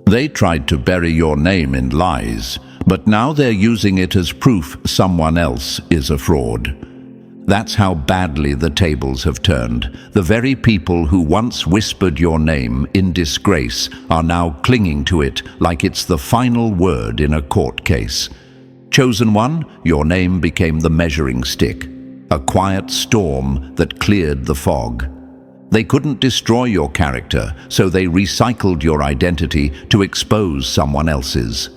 They tried to bury your name in lies, but now they're using it as proof someone else is a fraud. That's how badly the tables have turned. The very people who once whispered your name in disgrace are now clinging to it like it's the final word in a court case. Chosen one, your name became the measuring stick, a quiet storm that cleared the fog. They couldn't destroy your character, so they recycled your identity to expose someone else's.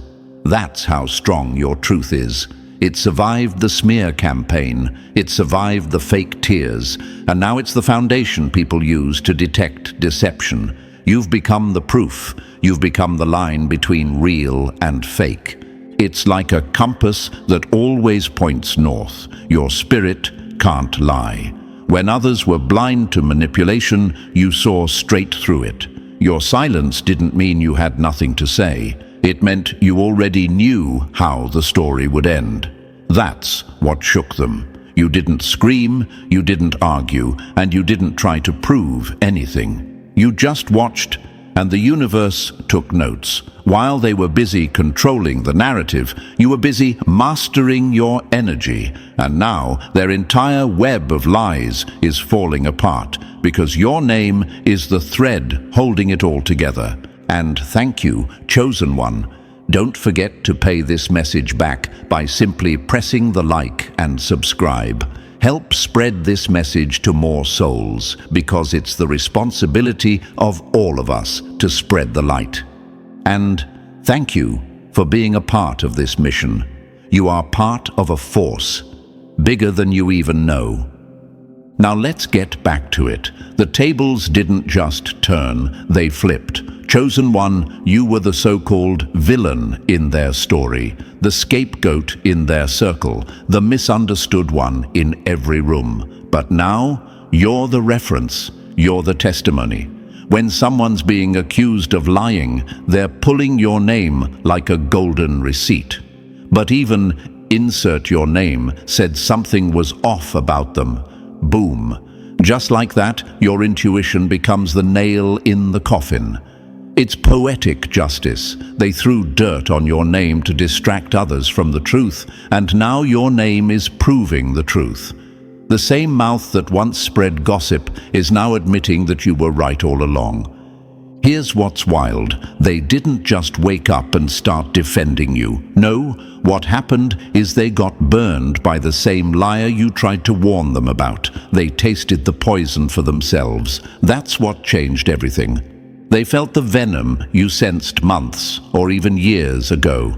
That's how strong your truth is. It survived the smear campaign, it survived the fake tears, and now it's the foundation people use to detect deception. You've become the proof. You've become the line between real and fake. It's like a compass that always points north. Your spirit can't lie. When others were blind to manipulation, you saw straight through it. Your silence didn't mean you had nothing to say. It meant you already knew how the story would end. That's what shook them. You didn't scream, you didn't argue, and you didn't try to prove anything. You just watched, and the universe took notes. While they were busy controlling the narrative, you were busy mastering your energy, and now their entire web of lies is falling apart because your name is the thread holding it all together. And thank you, Chosen One. Don't forget to pay this message back by simply pressing the like and subscribe. Help spread this message to more souls, because it's the responsibility of all of us to spread the light. And thank you for being a part of this mission. You are part of a force, bigger than you even know. Now let's get back to it. The tables didn't just turn, they flipped. Chosen One, you were the so-called villain in their story, the scapegoat in their circle, the misunderstood one in every room. But now, you're the reference, you're the testimony. When someone's being accused of lying, they're pulling your name like a golden receipt. But even insert your name said something was off about them. Boom. Just like that, your intuition becomes the nail in the coffin. It's poetic justice. They threw dirt on your name to distract others from the truth, and now your name is proving the truth. The same mouth that once spread gossip is now admitting that you were right all along. Here's what's wild. They didn't just wake up and start defending you. No, what happened is they got burned by the same liar you tried to warn them about. They tasted the poison for themselves. That's what changed everything. They felt the venom you sensed months or even years ago.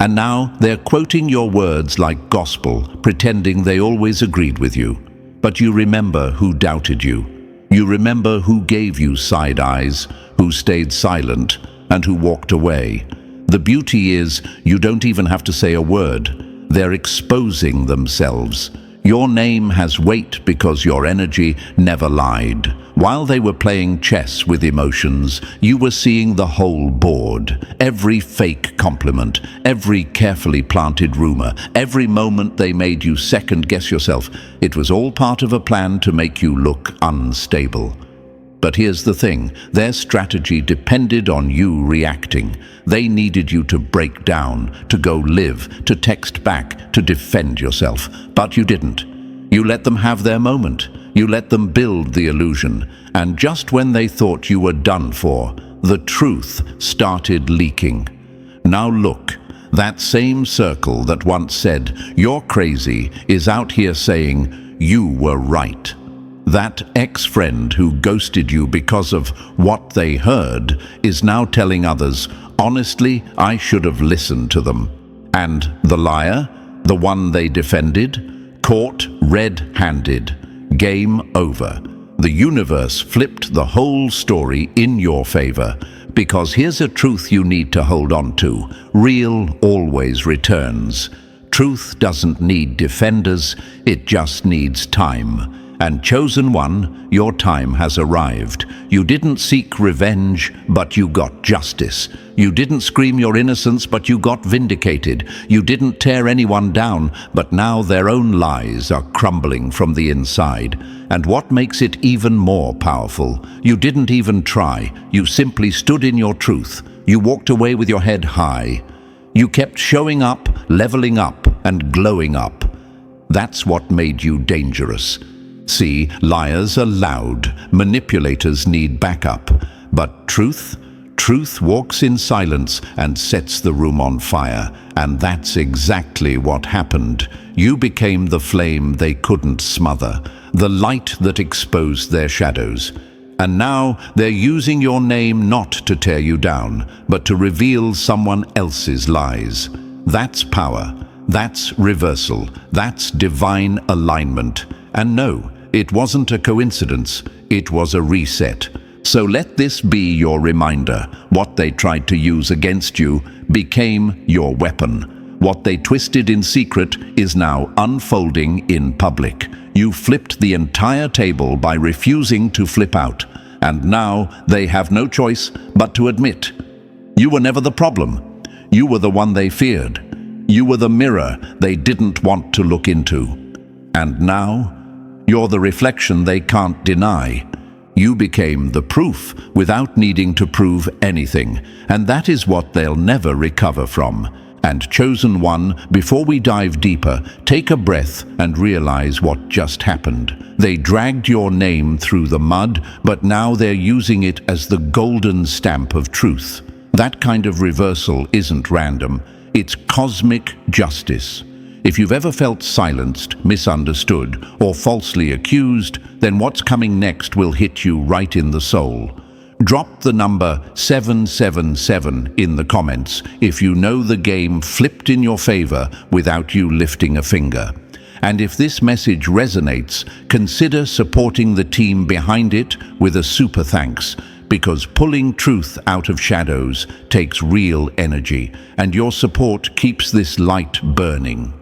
And now they're quoting your words like gospel, pretending they always agreed with you. But you remember who doubted you. You remember who gave you side eyes, who stayed silent, and who walked away. The beauty is, you don't even have to say a word. They're exposing themselves. Your name has weight because your energy never lied. While they were playing chess with emotions, you were seeing the whole board. Every fake compliment, every carefully planted rumor, every moment they made you second-guess yourself. It was all part of a plan to make you look unstable. But here's the thing, their strategy depended on you reacting. They needed you to break down, to go live, to text back, to defend yourself. But you didn't. You let them have their moment. You let them build the illusion. And just when they thought you were done for, the truth started leaking. Now look, that same circle that once said, "You're crazy," is out here saying, "You were right." That ex-friend who ghosted you because of what they heard is now telling others, "Honestly, I should have listened to them." And the liar, the one they defended, caught red-handed. Game over. The universe flipped the whole story in your favor, because here's a truth you need to hold on to. Real always returns. Truth doesn't need defenders, it just needs time. And Chosen One, your time has arrived. You didn't seek revenge, but you got justice. You didn't scream your innocence, but you got vindicated. You didn't tear anyone down, but now their own lies are crumbling from the inside. And what makes it even more powerful, you didn't even try. You simply stood in your truth. You walked away with your head high. You kept showing up, leveling up, and glowing up. That's what made you dangerous. See, liars are loud, manipulators need backup. But truth walks in silence and sets the room on fire. And that's exactly what happened. You became the flame they couldn't smother, the light that exposed their shadows. And now they're using your name not to tear you down, but to reveal someone else's lies. That's power. That's reversal. That's divine alignment. And no, it wasn't a coincidence. It was a reset. So let this be your reminder. What they tried to use against you became your weapon. What they twisted in secret is now unfolding in public. You flipped the entire table by refusing to flip out. And now they have no choice but to admit. You were never the problem. You were the one they feared. You were the mirror they didn't want to look into. And now, you're the reflection they can't deny. You became the proof without needing to prove anything, and that is what they'll never recover from. And Chosen One, before we dive deeper, take a breath and realize what just happened. They dragged your name through the mud, but now they're using it as the golden stamp of truth. That kind of reversal isn't random. It's cosmic justice. If you've ever felt silenced, misunderstood, or falsely accused, then what's coming next will hit you right in the soul. Drop the number 777 in the comments if you know the game flipped in your favor without you lifting a finger. And if this message resonates, consider supporting the team behind it with a super thanks. Because pulling truth out of shadows takes real energy, and your support keeps this light burning.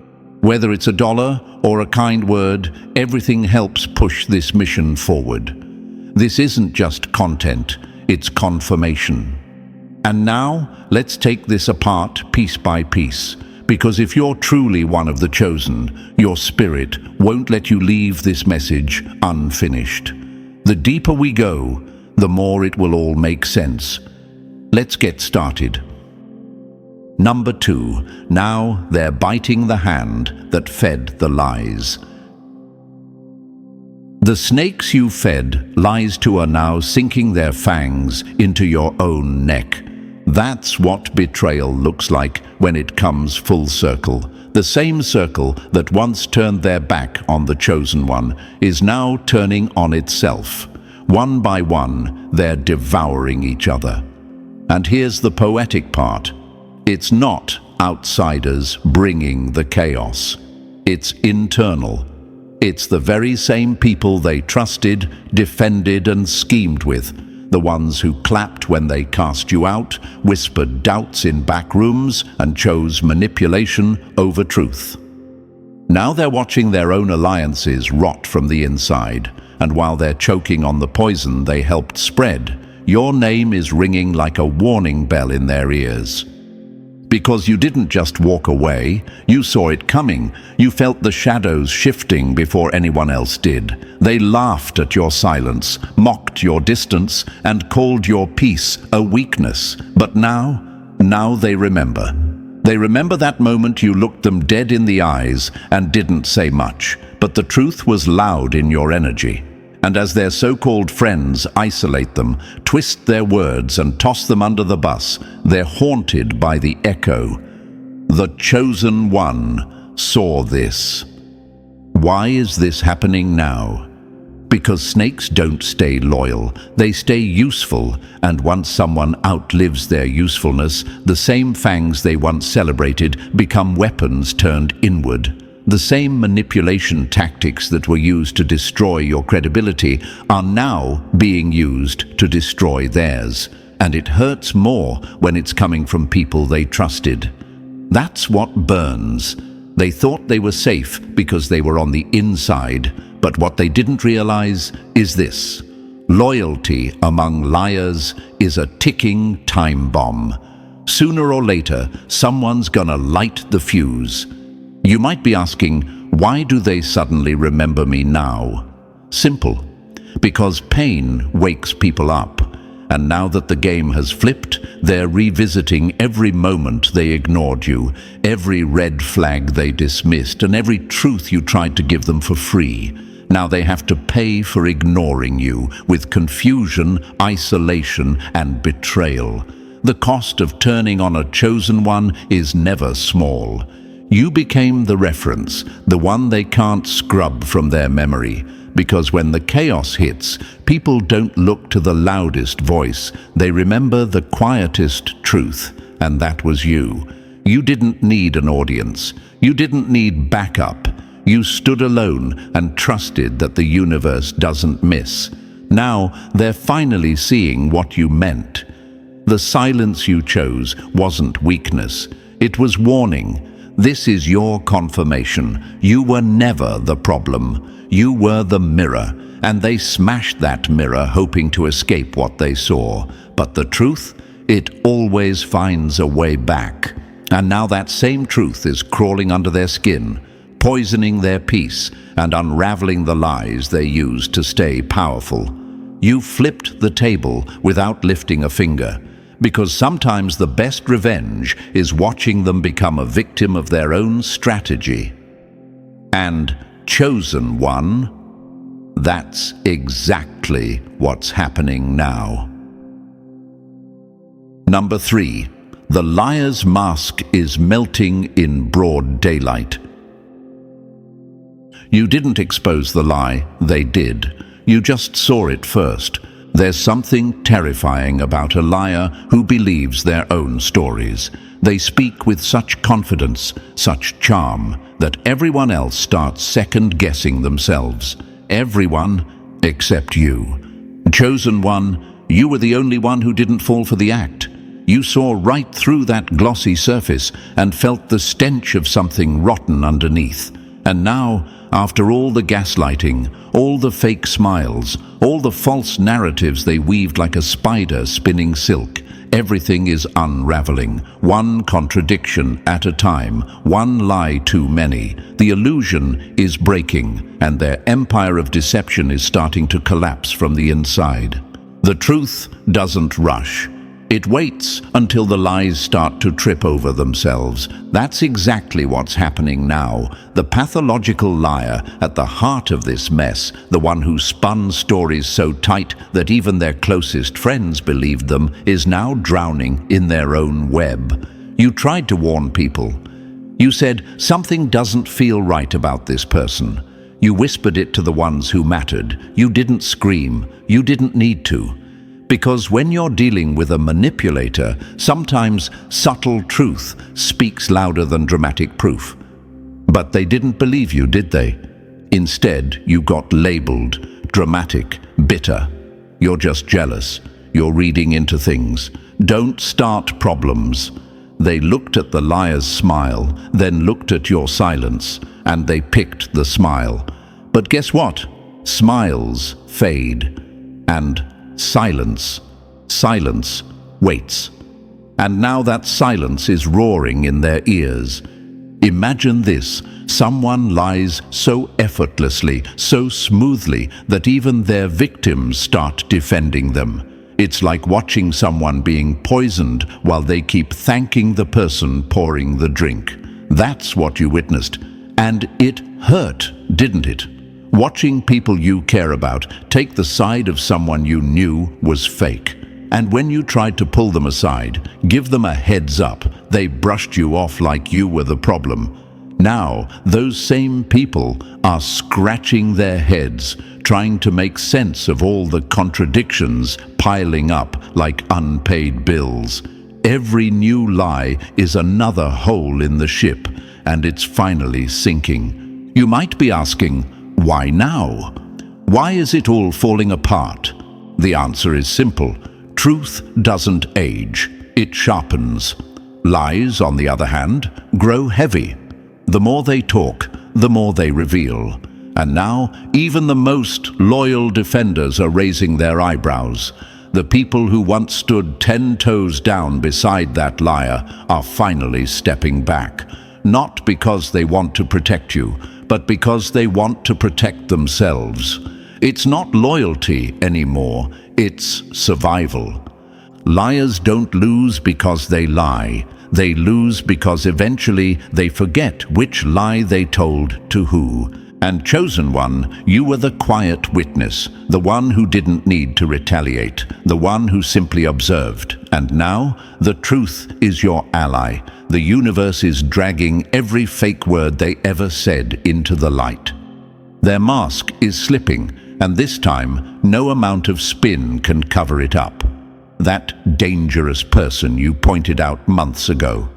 Whether it's $1 or a kind word, everything helps push this mission forward. This isn't just content, it's confirmation. And now, let's take this apart piece by piece, because if you're truly one of the chosen, your spirit won't let you leave this message unfinished. The deeper we go, the more it will all make sense. Let's get started. Number 2. Now they're biting the hand that fed the lies. The snakes you fed lies to are now sinking their fangs into your own neck. That's what betrayal looks like when it comes full circle. The same circle that once turned their back on the Chosen One is now turning on itself. One by one, they're devouring each other. And here's the poetic part. It's not outsiders bringing the chaos. It's internal. It's the very same people they trusted, defended, and schemed with. The ones who clapped when they cast you out, whispered doubts in back rooms, and chose manipulation over truth. Now they're watching their own alliances rot from the inside. And while they're choking on the poison they helped spread, your name is ringing like a warning bell in their ears. Because you didn't just walk away, you saw it coming. You felt the shadows shifting before anyone else did. They laughed at your silence, mocked your distance, and called your peace a weakness. But now they remember. They remember that moment you looked them dead in the eyes and didn't say much, but the truth was loud in your energy. And as their so-called friends isolate them, twist their words and toss them under the bus, they're haunted by the echo. The Chosen One saw this. Why is this happening now? Because snakes don't stay loyal, they stay useful, and once someone outlives their usefulness, the same fangs they once celebrated become weapons turned inward. The same manipulation tactics that were used to destroy your credibility are now being used to destroy theirs. And it hurts more when it's coming from people they trusted. That's what burns. They thought they were safe because they were on the inside, but what they didn't realize is this. Loyalty among liars is a ticking time bomb. Sooner or later, someone's gonna light the fuse. You might be asking, why do they suddenly remember me now? Simple. Because pain wakes people up. And now that the game has flipped, they're revisiting every moment they ignored you, every red flag they dismissed, and every truth you tried to give them for free. Now they have to pay for ignoring you, with confusion, isolation, and betrayal. The cost of turning on a chosen one is never small. You became the reference, the one they can't scrub from their memory. Because when the chaos hits, people don't look to the loudest voice. They remember the quietest truth, and that was you. You didn't need an audience. You didn't need backup. You stood alone and trusted that the universe doesn't miss. Now they're finally seeing what you meant. The silence you chose wasn't weakness. It was warning. This is your confirmation. You were never the problem. You were the mirror, and they smashed that mirror hoping to escape what they saw. But the truth? It always finds a way back. And now that same truth is crawling under their skin, poisoning their peace and unraveling the lies they used to stay powerful. You flipped the table without lifting a finger, because sometimes the best revenge is watching them become a victim of their own strategy. And chosen one, that's exactly what's happening now. Number 3. The liar's mask is melting in broad daylight. You didn't expose the lie, they did. You just saw it first. There's something terrifying about a liar who believes their own stories. They speak with such confidence, such charm, that everyone else starts second-guessing themselves. Everyone except you. Chosen one, you were the only one who didn't fall for the act. You saw right through that glossy surface and felt the stench of something rotten underneath. And now, after all the gaslighting, all the fake smiles, all the false narratives they weaved like a spider spinning silk, everything is unraveling, one contradiction at a time, one lie too many. The illusion is breaking, and their empire of deception is starting to collapse from the inside. The truth doesn't rush. It waits until the lies start to trip over themselves. That's exactly what's happening now. The pathological liar at the heart of this mess, the one who spun stories so tight that even their closest friends believed them, is now drowning in their own web. You tried to warn people. You said, something doesn't feel right about this person. You whispered it to the ones who mattered. You didn't scream. You didn't need to. Because when you're dealing with a manipulator, sometimes subtle truth speaks louder than dramatic proof. But they didn't believe you, did they? Instead, you got labeled dramatic, bitter. You're just jealous. You're reading into things. Don't start problems. They looked at the liar's smile, then looked at your silence, and they picked the smile. But guess what? Smiles fade, and silence waits. And now that silence is roaring in their ears. Imagine this. Someone lies so effortlessly, so smoothly, that even their victims start defending them. It's like watching someone being poisoned while they keep thanking the person pouring the drink. That's what you witnessed. And it hurt, didn't it? Watching people you care about take the side of someone you knew was fake. And when you tried to pull them aside, give them a heads up, they brushed you off like you were the problem. Now, those same people are scratching their heads, trying to make sense of all the contradictions piling up like unpaid bills. Every new lie is another hole in the ship, and it's finally sinking. You might be asking, why now? Why is it all falling apart? The answer is simple. Truth doesn't age, it sharpens. Lies, on the other hand, grow heavy. The more they talk, the more they reveal. And now, even the most loyal defenders are raising their eyebrows. The people who once stood 10 toes down beside that liar are finally stepping back. Not because they want to protect you, but because they want to protect themselves. It's not loyalty anymore. It's survival. Liars don't lose because they lie. They lose because eventually they forget which lie they told to who. And chosen one, you were the quiet witness, the one who didn't need to retaliate, the one who simply observed. And now, the truth is your ally. The universe is dragging every fake word they ever said into the light. Their mask is slipping, and this time, no amount of spin can cover it up. That dangerous person you pointed out months ago.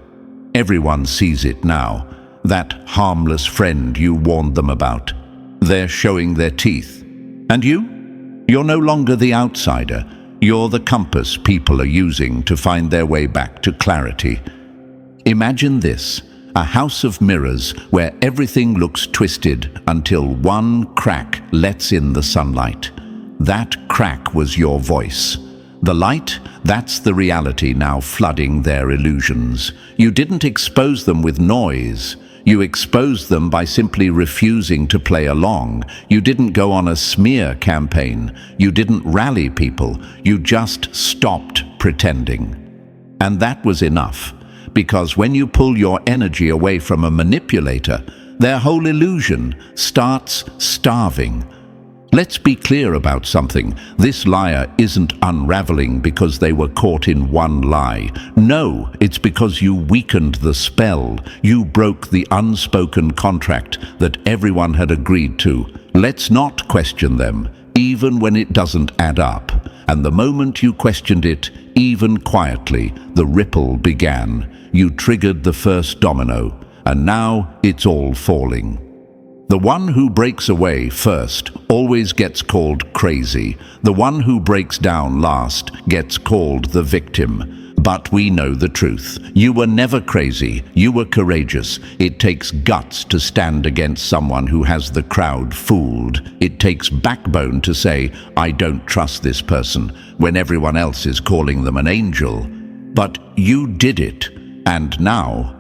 Everyone sees it now. That harmless friend you warned them about. They're showing their teeth. And you? You're no longer the outsider. You're the compass people are using to find their way back to clarity. Imagine this, a house of mirrors where everything looks twisted until one crack lets in the sunlight. That crack was your voice. The light, that's the reality now flooding their illusions. You didn't expose them with noise. You exposed them by simply refusing to play along. You didn't go on a smear campaign. You didn't rally people. You just stopped pretending. And that was enough, because when you pull your energy away from a manipulator, their whole illusion starts starving. Let's be clear about something. This liar isn't unraveling because they were caught in one lie. No, it's because you weakened the spell. You broke the unspoken contract that everyone had agreed to. Let's not question them, even when it doesn't add up. And the moment you questioned it, even quietly, the ripple began. You triggered the first domino, and now it's all falling. The one who breaks away first always gets called crazy. The one who breaks down last gets called the victim. But we know the truth. You were never crazy. You were courageous. It takes guts to stand against someone who has the crowd fooled. It takes backbone to say, I don't trust this person, when everyone else is calling them an angel. But you did it. And now,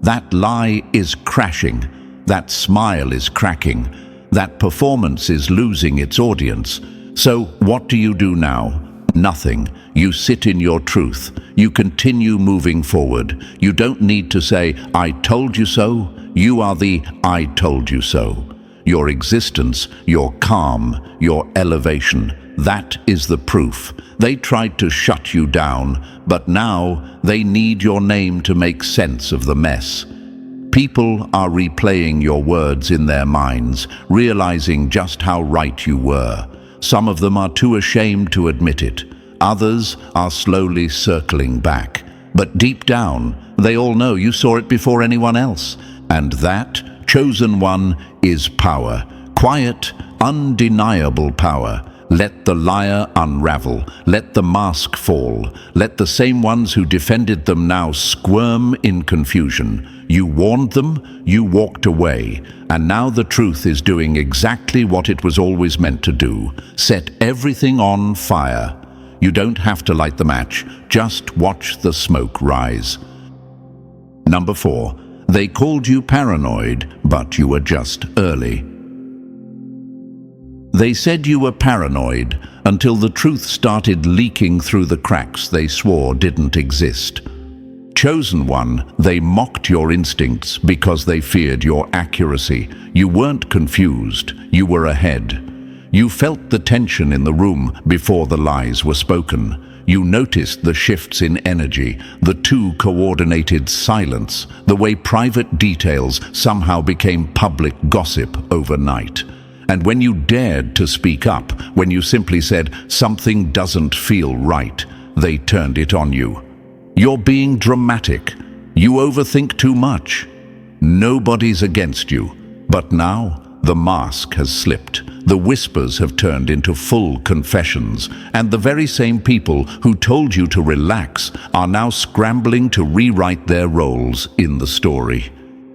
that lie is crashing. That smile is cracking. That performance is losing its audience. So what do you do now? Nothing. You sit in your truth. You continue moving forward. You don't need to say, I told you so. You are the I told you so. Your existence, your calm, your elevation, that is the proof. They tried to shut you down, but now they need your name to make sense of the mess. People are replaying your words in their minds, realizing just how right you were. Some of them are too ashamed to admit it. Others are slowly circling back. But deep down, they all know you saw it before anyone else. And that, chosen one, is power. Quiet, undeniable power. Let the liar unravel. Let the mask fall. Let the same ones who defended them now squirm in confusion. You warned them, you walked away, and now the truth is doing exactly what it was always meant to do. Set everything on fire. You don't have to light the match, just watch the smoke rise. Number 4. They called you paranoid, but you were just early. They said you were paranoid until the truth started leaking through the cracks they swore didn't exist. Chosen one, they mocked your instincts because they feared your accuracy. You weren't confused, you were ahead. You felt the tension in the room before the lies were spoken. You noticed the shifts in energy, the too coordinated silence, the way private details somehow became public gossip overnight. And when you dared to speak up, when you simply said, something doesn't feel right, they turned it on you. You're being dramatic. You overthink too much. Nobody's against you. But now, the mask has slipped. The whispers have turned into full confessions, and the very same people who told you to relax are now scrambling to rewrite their roles in the story.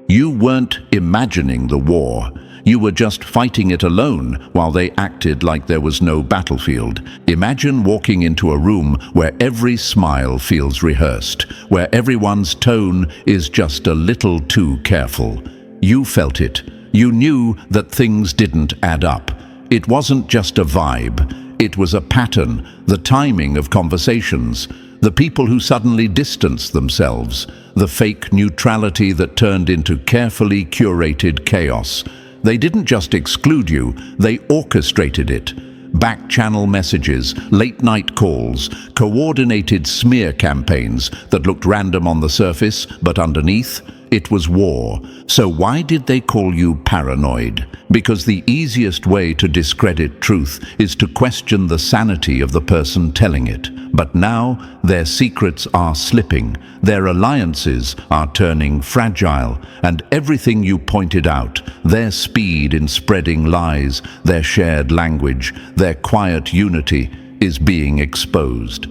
You weren't imagining the war. You were just fighting it alone while they acted like there was no battlefield. Imagine walking into a room where every smile feels rehearsed, where everyone's tone is just a little too careful. You felt it. You knew that things didn't add up. It wasn't just a vibe. It was a pattern, the timing of conversations, the people who suddenly distanced themselves, the fake neutrality that turned into carefully curated chaos. They didn't just exclude you, they orchestrated it. Back-channel messages, late-night calls, coordinated smear campaigns that looked random on the surface, but underneath, it was war. So why did they call you paranoid? Because the easiest way to discredit truth is to question the sanity of the person telling it. But now, their secrets are slipping, their alliances are turning fragile, and everything you pointed out, their speed in spreading lies, their shared language, their quiet unity, is being exposed.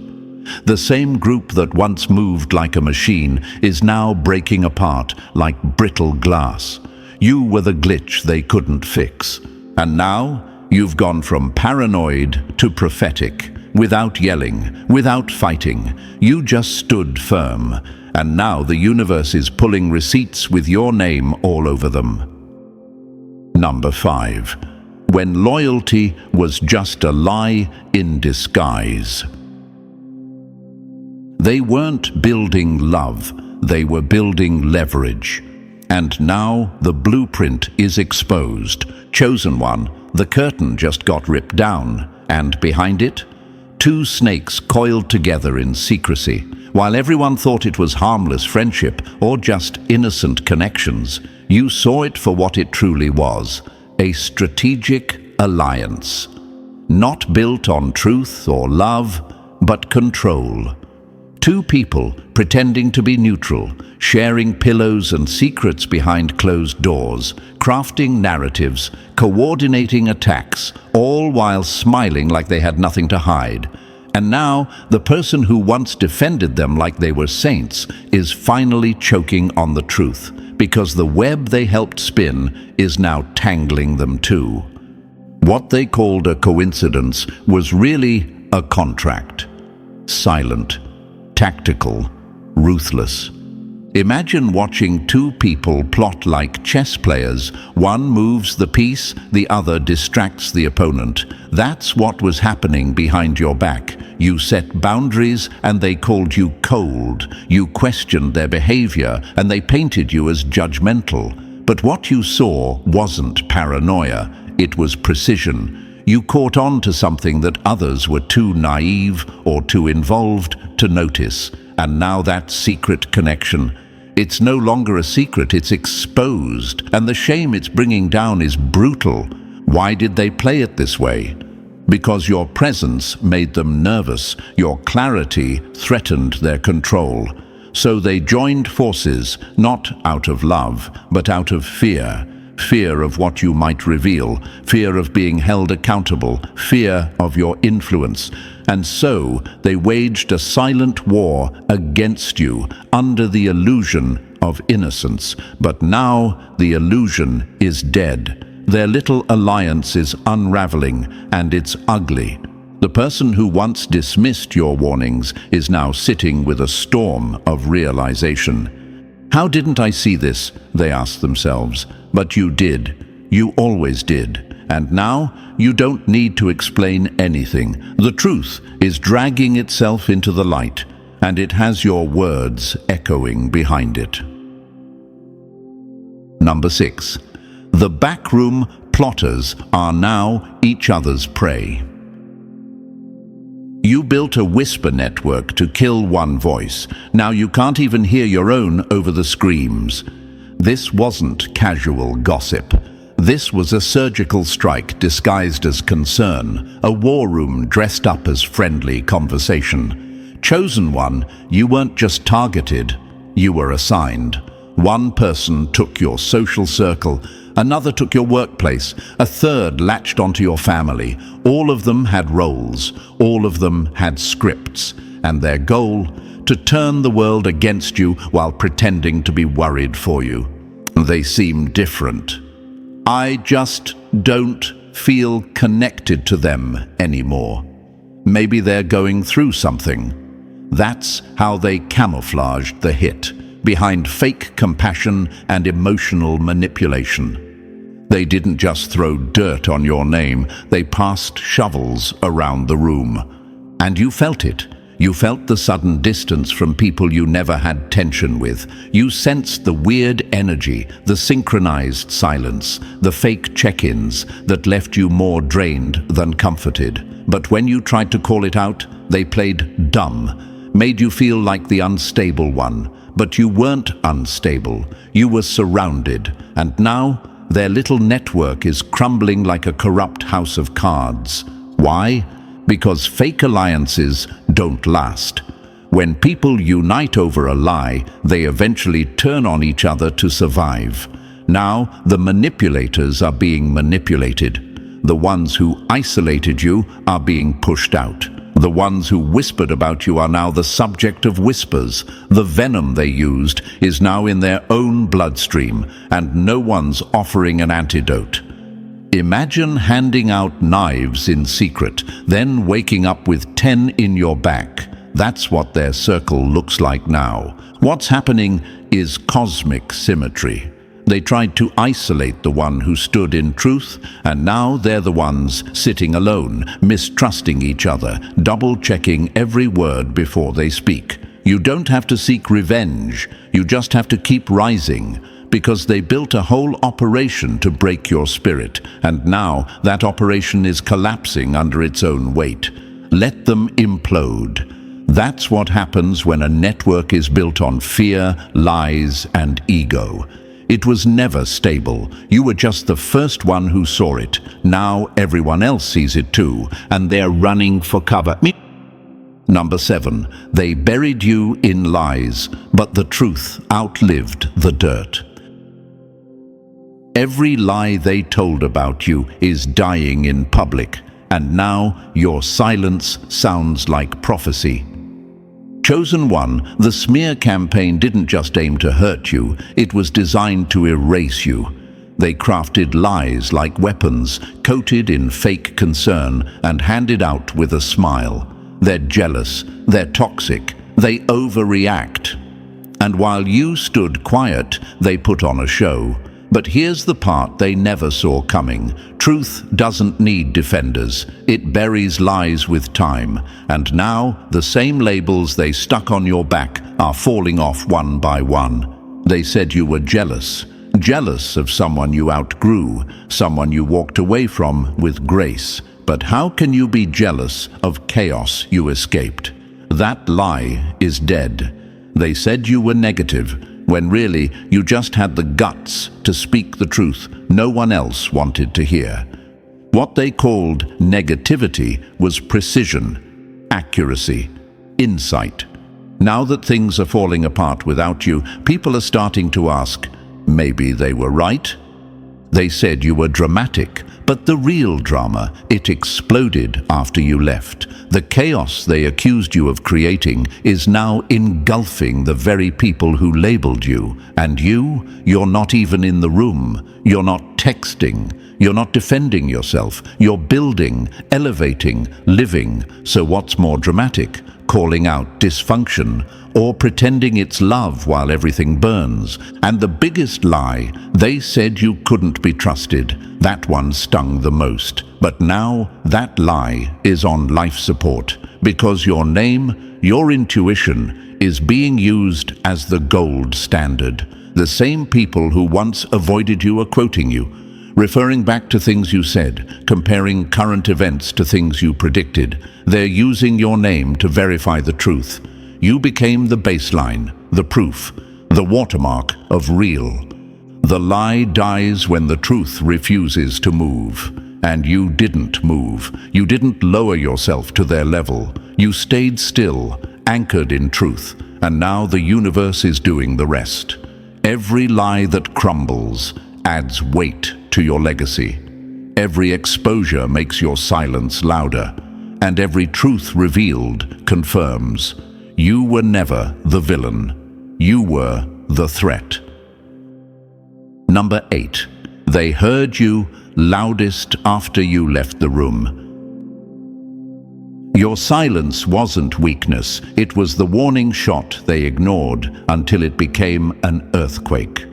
The same group that once moved like a machine is now breaking apart like brittle glass. You were the glitch they couldn't fix. And now, you've gone from paranoid to prophetic. Without yelling, without fighting, you just stood firm. And now the universe is pulling receipts with your name all over them. Number 5. When loyalty was just a lie in disguise. They weren't building love, they were building leverage. And now the blueprint is exposed. Chosen one, the curtain just got ripped down. And behind it, 2 snakes coiled together in secrecy. While everyone thought it was harmless friendship or just innocent connections, you saw it for what it truly was, a strategic alliance. Not built on truth or love, but control. 2 people pretending to be neutral, sharing pillows and secrets behind closed doors, crafting narratives, coordinating attacks, all while smiling like they had nothing to hide. And now, the person who once defended them like they were saints is finally choking on the truth, because the web they helped spin is now tangling them too. What they called a coincidence was really a contract. Silent, tactical, ruthless. Imagine watching 2 people plot like chess players. One moves the piece, the other distracts the opponent. That's what was happening behind your back. You set boundaries and they called you cold. You questioned their behavior and they painted you as judgmental. But what you saw wasn't paranoia, it was precision. You caught on to something that others were too naive or too involved to notice. And now that secret connection, it's no longer a secret, it's exposed. And the shame it's bringing down is brutal. Why did they play it this way? Because your presence made them nervous. Your clarity threatened their control. So they joined forces, not out of love, but out of fear. Fear of what you might reveal, fear of being held accountable, fear of your influence. And so they waged a silent war against you under the illusion of innocence. But now the illusion is dead. Their little alliance is unraveling, and it's ugly. The person who once dismissed your warnings is now sitting with a storm of realization. How didn't I see this? They asked themselves. But you did. You always did. And now you don't need to explain anything. The truth is dragging itself into the light, and it has your words echoing behind it. Number 6. The backroom plotters are now each other's prey. You built a whisper network to kill one voice. Now you can't even hear your own over the screams. This wasn't casual gossip. This was a surgical strike disguised as concern, a war room dressed up as friendly conversation. Chosen one, you weren't just targeted, you were assigned. One person took your social circle, another took your workplace, a third latched onto your family. All of them had roles, all of them had scripts, and their goal, to turn the world against you while pretending to be worried for you. They seem different. I just don't feel connected to them anymore. Maybe they're going through something. That's how they camouflaged the hit, behind fake compassion and emotional manipulation. They didn't just throw dirt on your name, they passed shovels around the room. And you felt it. You felt the sudden distance from people you never had tension with. You sensed the weird energy, the synchronized silence, the fake check-ins that left you more drained than comforted. But when you tried to call it out, they played dumb, made you feel like the unstable one. But you weren't unstable. You were surrounded. And now, their little network is crumbling like a corrupt house of cards. Why? Because fake alliances don't last. When people unite over a lie, they eventually turn on each other to survive. Now, the manipulators are being manipulated. The ones who isolated you are being pushed out. The ones who whispered about you are now the subject of whispers. The venom they used is now in their own bloodstream, and no one's offering an antidote. Imagine handing out knives in secret, then waking up with 10 in your back. That's what their circle looks like now. What's happening is cosmic symmetry. They tried to isolate the one who stood in truth, and now they're the ones sitting alone, mistrusting each other, double-checking every word before they speak. You don't have to seek revenge, you just have to keep rising, because they built a whole operation to break your spirit, and now that operation is collapsing under its own weight. Let them implode. That's what happens when a network is built on fear, lies, and ego. It was never stable. You were just the first one who saw it. Now everyone else sees it too, and they're running for cover. Number 7, they buried you in lies, but the truth outlived the dirt. Every lie they told about you is dying in public, and now your silence sounds like prophecy. Chosen One, the smear campaign didn't just aim to hurt you, it was designed to erase you. They crafted lies like weapons, coated in fake concern, and handed out with a smile. They're jealous, they're toxic, they overreact. And while you stood quiet, they put on a show. But here's the part they never saw coming. Truth doesn't need defenders. It buries lies with time. And now, the same labels they stuck on your back are falling off one by one. They said you were jealous. Jealous of someone you outgrew, someone you walked away from with grace. But how can you be jealous of chaos you escaped? That lie is dead. They said you were negative, when really you just had the guts to speak the truth no one else wanted to hear. What they called negativity was precision, accuracy, insight. Now that things are falling apart without you, people are starting to ask, maybe they were right? They said you were dramatic, but the real drama, it exploded after you left. The chaos they accused you of creating is now engulfing the very people who labeled you. And you're not even in the room. You're not texting. You're not defending yourself. You're building, elevating, living. So what's more dramatic? Calling out dysfunction, or pretending it's love while everything burns. And the biggest lie, they said you couldn't be trusted. That one stung the most. But now that lie is on life support, because your name, your intuition, is being used as the gold standard. The same people who once avoided you are quoting you, referring back to things you said, comparing current events to things you predicted. They're using your name to verify the truth. You became the baseline, the proof, the watermark of real. The lie dies when the truth refuses to move. And you didn't move. You didn't lower yourself to their level. You stayed still, anchored in truth. And now the universe is doing the rest. Every lie that crumbles adds weight to your legacy. Every exposure makes your silence louder, and every truth revealed confirms you were never the villain. You were the threat. Number 8. They heard you loudest after you left the room. Your silence wasn't weakness. It was the warning shot they ignored until it became an earthquake.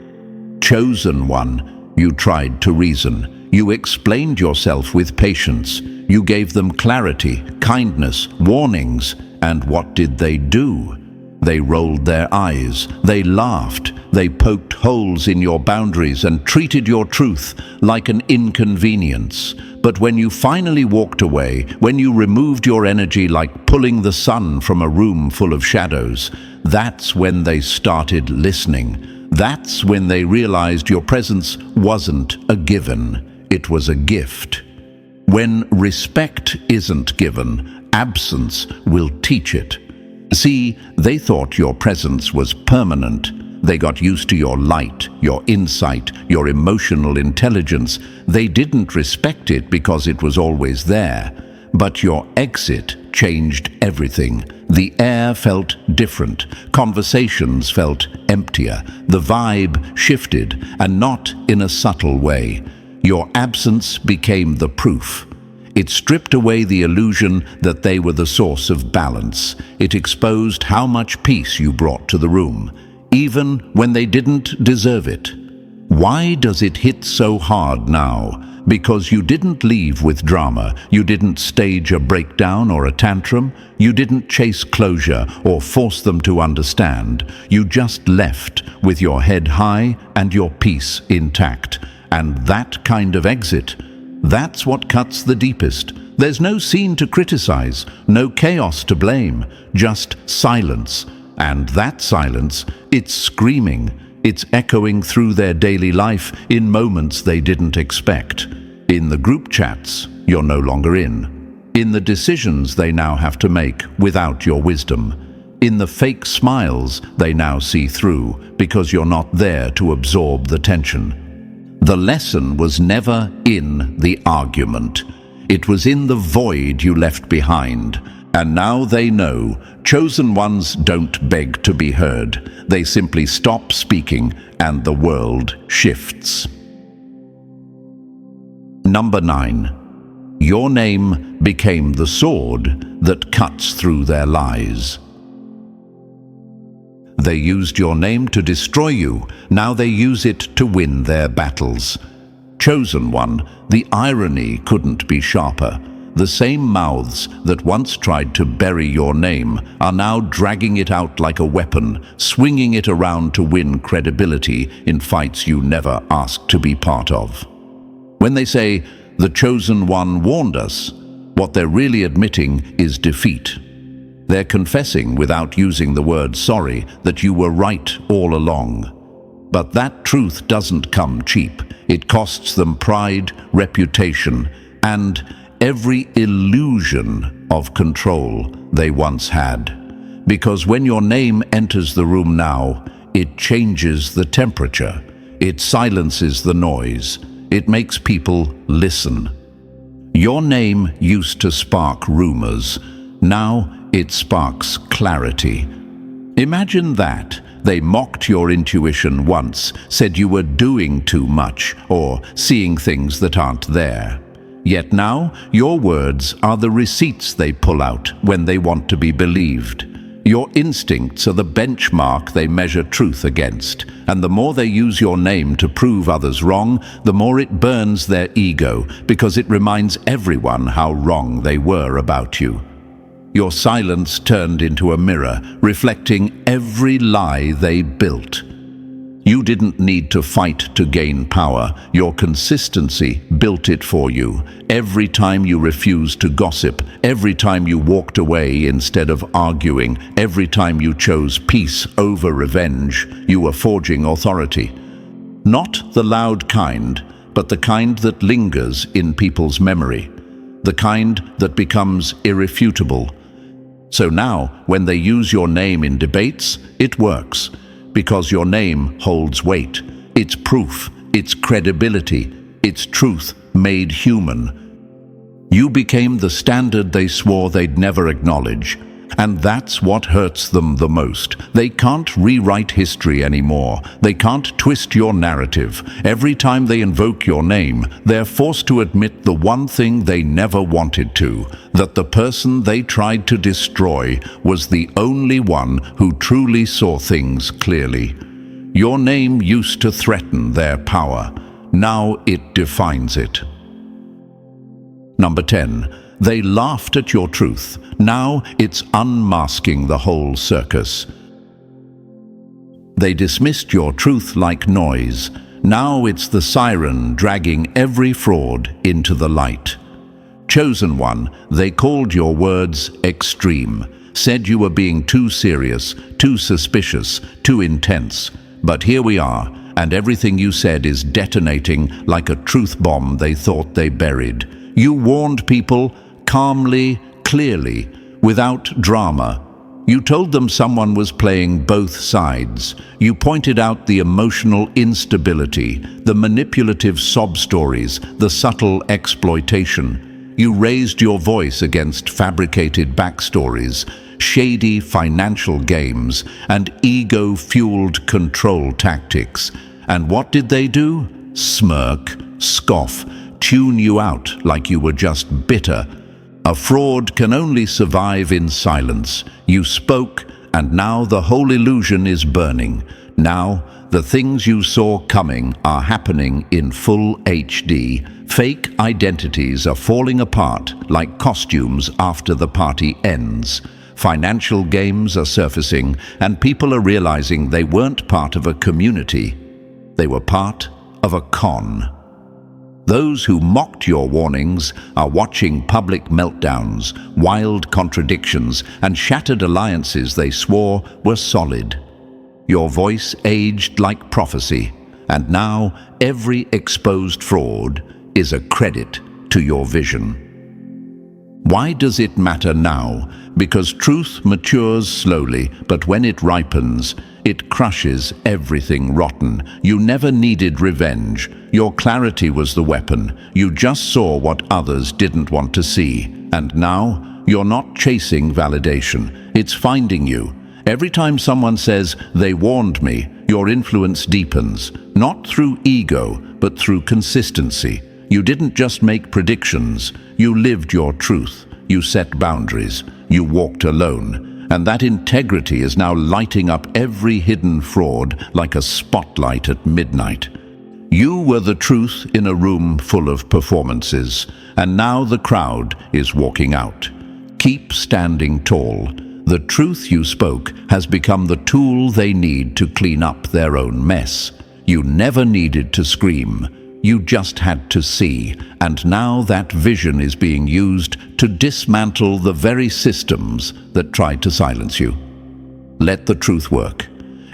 Chosen One, You tried to reason. You explained yourself with patience. You gave them clarity, kindness, warnings. And what did they do? They rolled their eyes. They laughed. They poked holes in your boundaries and treated your truth like an inconvenience. But when you finally walked away, when you removed your energy like pulling the sun from a room full of shadows, that's when they started listening. That's when they realized your presence wasn't a given, it was a gift. When respect isn't given, absence will teach it. See, they thought your presence was permanent. They got used to your light, your insight, your emotional intelligence. They didn't respect it because it was always there. But your exit changed everything. The air felt different. Conversations felt emptier. The vibe shifted, and not in a subtle way. Your absence became the proof. It stripped away the illusion that they were the source of balance. It exposed how much peace you brought to the room, even when they didn't deserve it. Why does it hit so hard now? Because you didn't leave with drama. You didn't stage a breakdown or a tantrum. You didn't chase closure or force them to understand. You just left with your head high and your peace intact. And that kind of exit, that's what cuts the deepest. There's no scene to criticize, no chaos to blame, just silence. And that silence, it's screaming. It's echoing through their daily life in moments they didn't expect. In the group chats you're no longer in. In the decisions they now have to make without your wisdom. In the fake smiles they now see through because you're not there to absorb the tension. The lesson was never in the argument. It was in the void you left behind. And now they know, chosen ones don't beg to be heard. They simply stop speaking and the world shifts. Number 9. Your name became the sword that cuts through their lies. They used your name to destroy you. Now they use it to win their battles. Chosen one, the irony couldn't be sharper. The same mouths that once tried to bury your name are now dragging it out like a weapon, swinging it around to win credibility in fights you never asked to be part of. When they say, "The chosen one warned us," what they're really admitting is defeat. They're confessing without using the word sorry that you were right all along. But that truth doesn't come cheap. It costs them pride, reputation, and every illusion of control they once had. Because when your name enters the room now, it changes the temperature. It silences the noise. It makes people listen. Your name used to spark rumors. Now it sparks clarity. Imagine that. They mocked your intuition once, said you were doing too much or seeing things that aren't there. Yet now, your words are the receipts they pull out when they want to be believed. Your instincts are the benchmark they measure truth against, and the more they use your name to prove others wrong, the more it burns their ego, because it reminds everyone how wrong they were about you. Your silence turned into a mirror, reflecting every lie they built. You didn't need to fight to gain power. Your consistency built it for you. Every time you refused to gossip, every time you walked away instead of arguing, every time you chose peace over revenge, you were forging authority. Not the loud kind, but the kind that lingers in people's memory. The kind that becomes irrefutable. So now, when they use your name in debates, it works. Because your name holds weight. It's proof, it's credibility, it's truth made human. You became the standard they swore they'd never acknowledge. And that's what hurts them the most. They can't rewrite history anymore. They can't twist your narrative. Every time they invoke your name, they're forced to admit the one thing they never wanted to, that the person they tried to destroy was the only one who truly saw things clearly. Your name used to threaten their power. Now it defines it. Number 10. They laughed at your truth. Now it's unmasking the whole circus. They dismissed your truth like noise. Now it's the siren dragging every fraud into the light. Chosen one, they called your words extreme, said you were being too serious, too suspicious, too intense. But here we are, and everything you said is detonating like a truth bomb they thought they buried. You warned people calmly, clearly, without drama. You told them someone was playing both sides. You pointed out the emotional instability, the manipulative sob stories, the subtle exploitation. You raised your voice against fabricated backstories, shady financial games, and ego-fueled control tactics. And what did they do? Smirk, scoff, tune you out like you were just bitter. A fraud can only survive in silence. You spoke, and now the whole illusion is burning. Now, the things you saw coming are happening in full HD. Fake identities are falling apart like costumes after the party ends. Financial games are surfacing, and people are realizing they weren't part of a community. They were part of a con. Those who mocked your warnings are watching public meltdowns, wild contradictions, and shattered alliances they swore were solid. Your voice aged like prophecy, and now every exposed fraud is a credit to your vision. Why does it matter now? Because truth matures slowly, but when it ripens, it crushes everything rotten. You never needed revenge. Your clarity was the weapon. You just saw what others didn't want to see. And now, you're not chasing validation. It's finding you. Every time someone says, "They warned me," your influence deepens. Not through ego, but through consistency. You didn't just make predictions. You lived your truth. You set boundaries. You walked alone. And that integrity is now lighting up every hidden fraud like a spotlight at midnight. You were the truth in a room full of performances, and now the crowd is walking out. Keep standing tall. The truth you spoke has become the tool they need to clean up their own mess. You never needed to scream. You just had to see, and now that vision is being used to dismantle the very systems that tried to silence you. Let the truth work.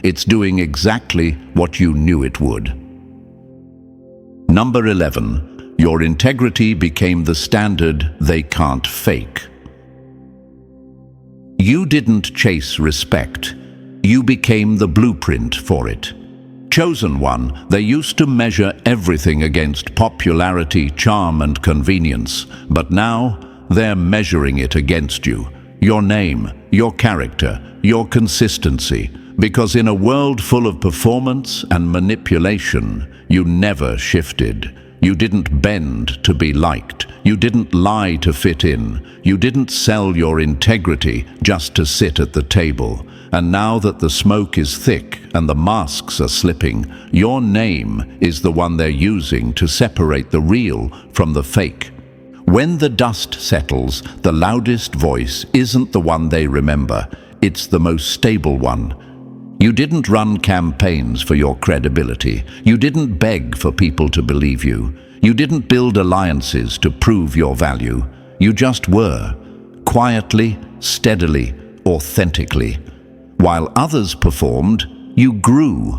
It's doing exactly what you knew it would. Number 11. Your integrity became the standard they can't fake. You didn't chase respect. You became the blueprint for it. Chosen one, they used to measure everything against popularity, charm, and convenience. But now, they're measuring it against you. Your name, your character, your consistency. Because in a world full of performance and manipulation, you never shifted. You didn't bend to be liked. You didn't lie to fit in. You didn't sell your integrity just to sit at the table. And now that the smoke is thick and the masks are slipping, your name is the one they're using to separate the real from the fake. When the dust settles, the loudest voice isn't the one they remember. It's the most stable one. You didn't run campaigns for your credibility. You didn't beg for people to believe you. You didn't build alliances to prove your value. You just were, quietly, steadily, authentically. While others performed, you grew.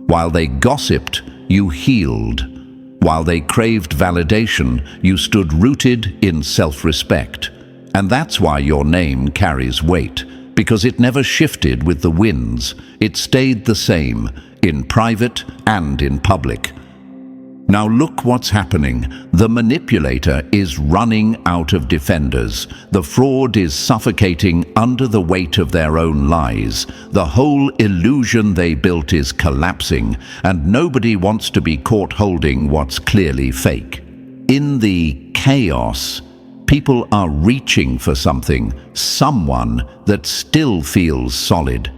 While they gossiped, you healed. While they craved validation, you stood rooted in self-respect. And that's why your name carries weight, because it never shifted with the winds. It stayed the same, in private and in public. Now look what's happening. The manipulator is running out of defenders. The fraud is suffocating under the weight of their own lies. The whole illusion they built is collapsing, and nobody wants to be caught holding what's clearly fake. In the chaos, people are reaching for something, someone that still feels solid.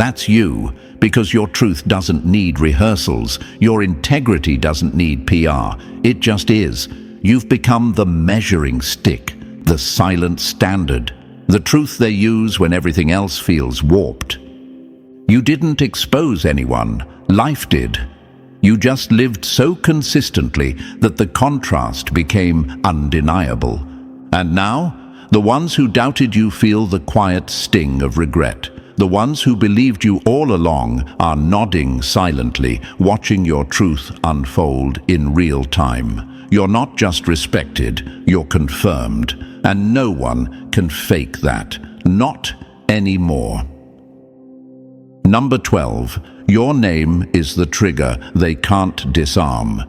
That's you, because your truth doesn't need rehearsals. Your integrity doesn't need PR. It just is. You've become the measuring stick, the silent standard, the truth they use when everything else feels warped. You didn't expose anyone. Life did. You just lived so consistently that the contrast became undeniable. And now, the ones who doubted you feel the quiet sting of regret. The ones who believed you all along are nodding silently, watching your truth unfold in real time. You're not just respected, you're confirmed, and no one can fake that. Not anymore. Number 12. Your name is the trigger they can't disarm.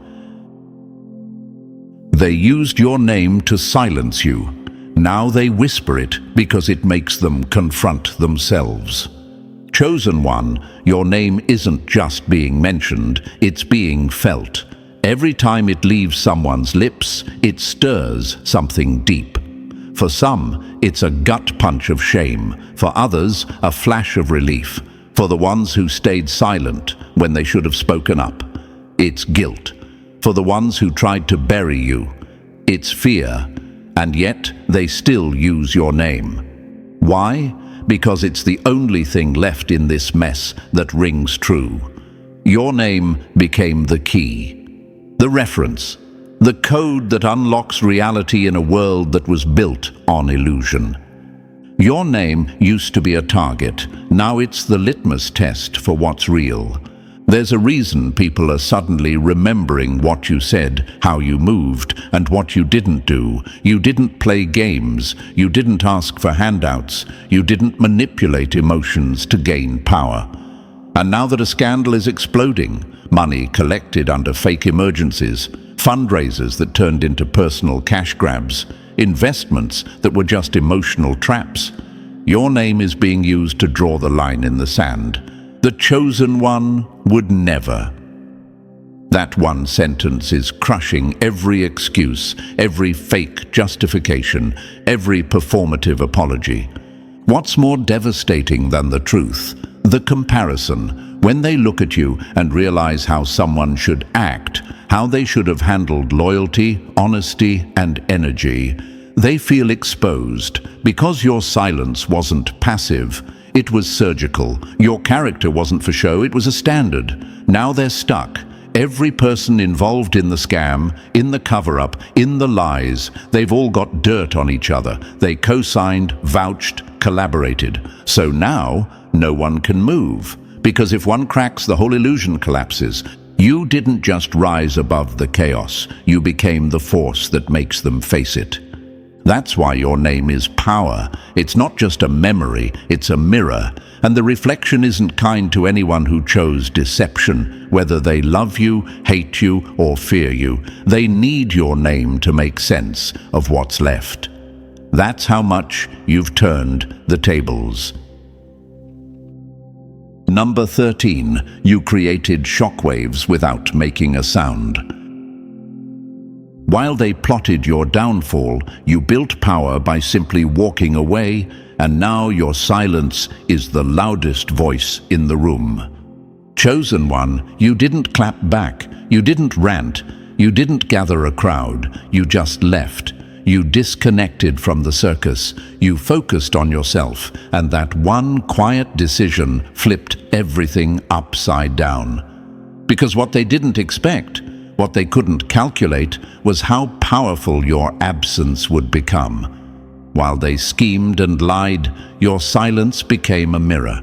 They used your name to silence you. Now they whisper it because it makes them confront themselves. Chosen one, your name isn't just being mentioned, it's being felt. Every time it leaves someone's lips, it stirs something deep. For some, it's a gut punch of shame. For others, a flash of relief. For the ones who stayed silent when they should have spoken up, it's guilt. For the ones who tried to bury you, it's fear. And yet, they still use your name. Why? Because it's the only thing left in this mess that rings true. Your name became the key, the reference, the code that unlocks reality in a world that was built on illusion. Your name used to be a target. Now it's the litmus test for what's real. There's a reason people are suddenly remembering what you said, how you moved, and what you didn't do. You didn't play games. You didn't ask for handouts. You didn't manipulate emotions to gain power. And now that a scandal is exploding, money collected under fake emergencies, fundraisers that turned into personal cash grabs, investments that were just emotional traps, your name is being used to draw the line in the sand. The chosen one would never. That one sentence is crushing every excuse, every fake justification, every performative apology. What's more devastating than the truth? The comparison. When they look at you and realize how someone should act, how they should have handled loyalty, honesty, and energy, they feel exposed. Because your silence wasn't passive, it was surgical. Your character wasn't for show, it was a standard. Now they're stuck. Every person involved in the scam, in the cover-up, in the lies, they've all got dirt on each other. They co-signed, vouched, collaborated. So now, no one can move. Because if one cracks, the whole illusion collapses. You didn't just rise above the chaos. You became the force that makes them face it. That's why your name is power. It's not just a memory, it's a mirror. And the reflection isn't kind to anyone who chose deception, whether they love you, hate you, or fear you. They need your name to make sense of what's left. That's how much you've turned the tables. Number 13. You created shockwaves without making a sound. While they plotted your downfall, you built power by simply walking away, and now your silence is the loudest voice in the room. Chosen one, you didn't clap back, you didn't rant, you didn't gather a crowd, you just left. You disconnected from the circus, you focused on yourself, and that one quiet decision flipped everything upside down. Because what they didn't expect, what they couldn't calculate, was how powerful your absence would become. While they schemed and lied, your silence became a mirror.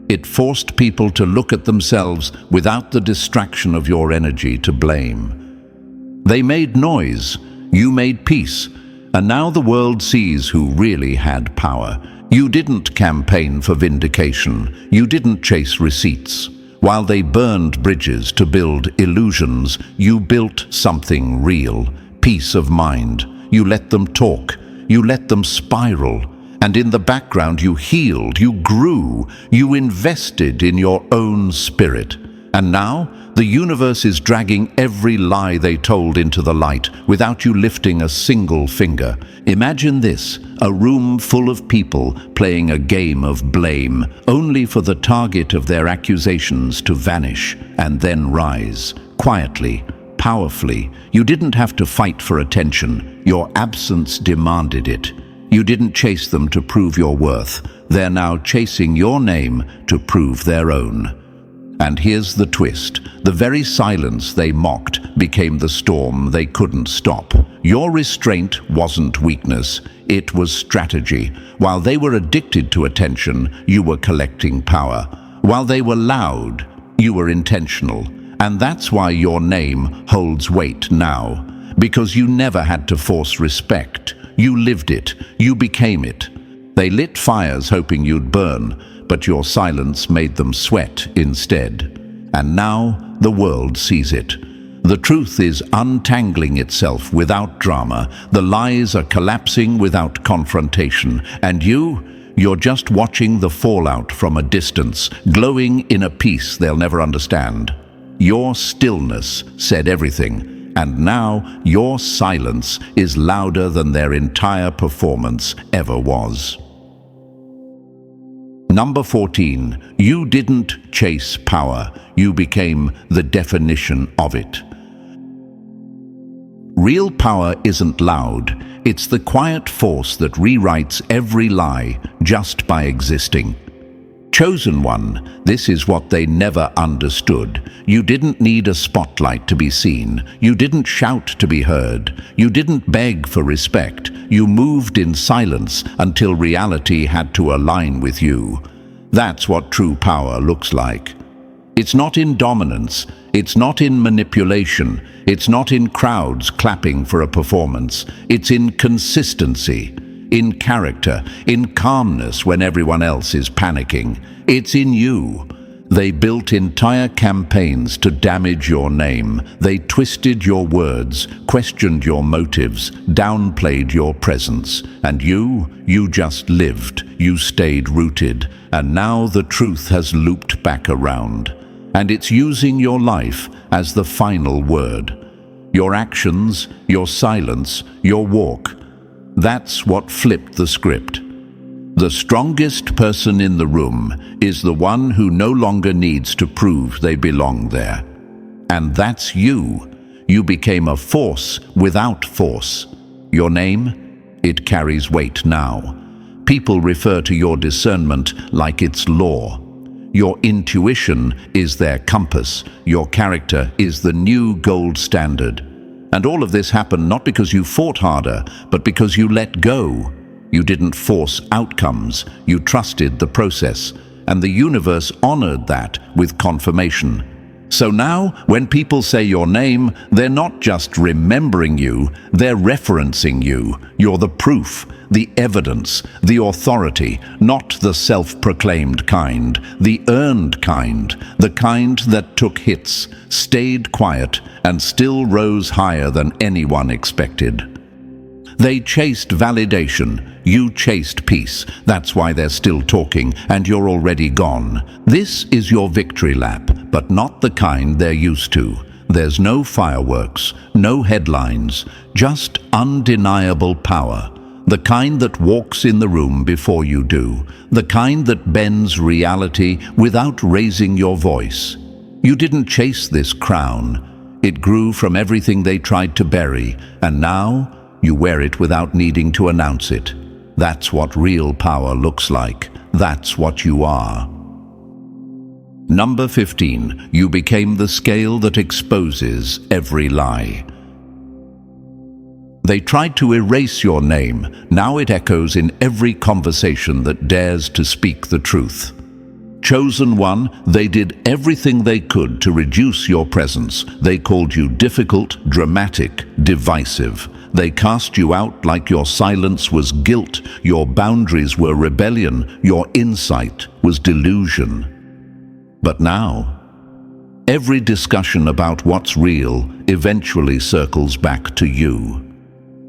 It forced people to look at themselves without the distraction of your energy to blame. They made noise, you made peace, and now the world sees who really had power. You didn't campaign for vindication, you didn't chase receipts. While they burned bridges to build illusions, you built something real, peace of mind. You let them talk, you let them spiral, and in the background you healed, you grew, you invested in your own spirit. And now, the universe is dragging every lie they told into the light without you lifting a single finger. Imagine this, a room full of people playing a game of blame, only for the target of their accusations to vanish and then rise, quietly, powerfully. You didn't have to fight for attention. Your absence demanded it. You didn't chase them to prove your worth. They're now chasing your name to prove their own. And here's the twist. The very silence they mocked became the storm they couldn't stop. Your restraint wasn't weakness, it was strategy. While they were addicted to attention, you were collecting power. While they were loud, you were intentional. And that's why your name holds weight now. Because you never had to force respect. You lived it. You became it. They lit fires hoping you'd burn, but your silence made them sweat instead. And now the world sees it. The truth is untangling itself without drama. The lies are collapsing without confrontation. And you're just watching the fallout from a distance, glowing in a peace they'll never understand. Your stillness said everything, and now your silence is louder than their entire performance ever was. Number 14, you didn't chase power, you became the definition of it. Real power isn't loud, it's the quiet force that rewrites every lie just by existing. Chosen one, this is what they never understood. You didn't need a spotlight to be seen. You didn't shout to be heard. You didn't beg for respect. You moved in silence until reality had to align with you. That's what true power looks like. It's not in dominance. It's not in manipulation. It's not in crowds clapping for a performance. It's in consistency. In character, in calmness when everyone else is panicking. It's in you. They built entire campaigns to damage your name. They twisted your words, questioned your motives, downplayed your presence. And you just lived. You stayed rooted. And now the truth has looped back around. And it's using your life as the final word. Your actions, your silence, your walk. That's what flipped the script. The strongest person in the room is the one who no longer needs to prove they belong there. And that's you. You became a force without force. Your name? It carries weight now. People refer to your discernment like it's law. Your intuition is their compass. Your character is the new gold standard. And all of this happened not because you fought harder, but because you let go. You didn't force outcomes, you trusted the process, and the universe honored that with confirmation. So now, when people say your name, they're not just remembering you, they're referencing you. You're the proof, the evidence, the authority, not the self-proclaimed kind, the earned kind, the kind that took hits, stayed quiet, and still rose higher than anyone expected. They chased validation. You chased peace. That's why they're still talking, and you're already gone. This is your victory lap, but not the kind they're used to. There's no fireworks, no headlines, just undeniable power. The kind that walks in the room before you do. The kind that bends reality without raising your voice. You didn't chase this crown. It grew from everything they tried to bury, and now you wear it without needing to announce it. That's what real power looks like. That's what you are. Number 15, you became the scale that exposes every lie. They tried to erase your name. Now it echoes in every conversation that dares to speak the truth. Chosen one, they did everything they could to reduce your presence. They called you difficult, dramatic, divisive. They cast you out like your silence was guilt, your boundaries were rebellion, your insight was delusion. But now, every discussion about what's real eventually circles back to you.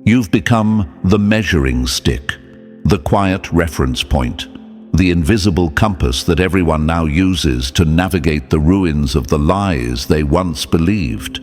You've become the measuring stick, the quiet reference point, the invisible compass that everyone now uses to navigate the ruins of the lies they once believed.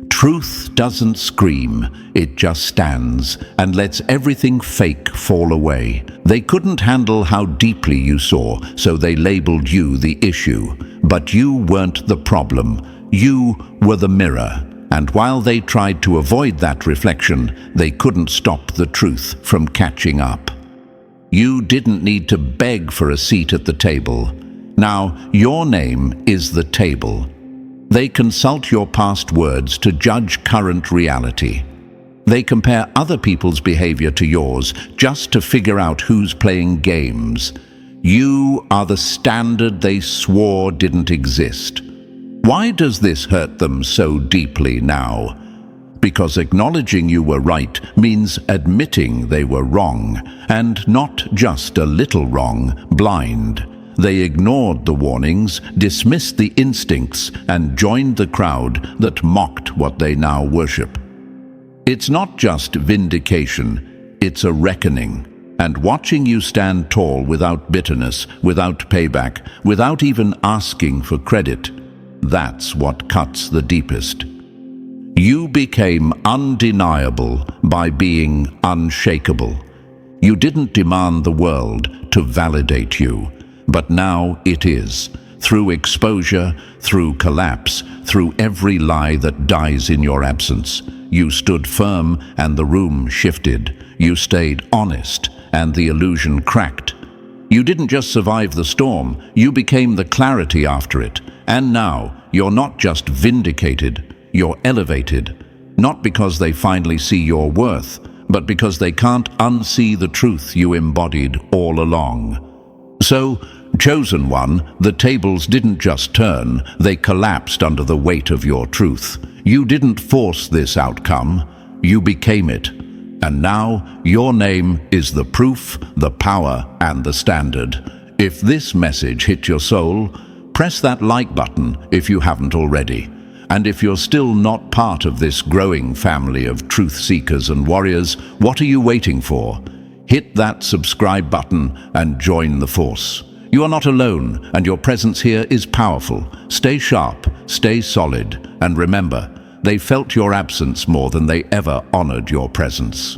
Truth doesn't scream, it just stands and lets everything fake fall away. They couldn't handle how deeply you saw, so they labeled you the issue. But you weren't the problem. You were the mirror. And while they tried to avoid that reflection, they couldn't stop the truth from catching up. You didn't need to beg for a seat at the table. Now, your name is the table. They consult your past words to judge current reality. They compare other people's behavior to yours just to figure out who's playing games. You are the standard they swore didn't exist. Why does this hurt them so deeply now? Because acknowledging you were right means admitting they were wrong, and not just a little wrong, blind. They ignored the warnings, dismissed the instincts, and joined the crowd that mocked what they now worship. It's not just vindication, it's a reckoning. And watching you stand tall without bitterness, without payback, without even asking for credit, that's what cuts the deepest. You became undeniable by being unshakable. You didn't demand the world to validate you, but now it is. Through exposure, through collapse, through every lie that dies in your absence. You stood firm and the room shifted. You stayed honest and the illusion cracked. You didn't just survive the storm, you became the clarity after it. And now, you're not just vindicated, you're elevated. Not because they finally see your worth, but because they can't unsee the truth you embodied all along. So, chosen one, the tables didn't just turn, they collapsed under the weight of your truth. You didn't force this outcome, you became it. And now, your name is the proof, the power, and the standard. If this message hit your soul, press that like button if you haven't already. And if you're still not part of this growing family of truth seekers and warriors, what are you waiting for? Hit that subscribe button and join the force. You are not alone, and your presence here is powerful. Stay sharp, stay solid, and remember, they felt your absence more than they ever honored your presence.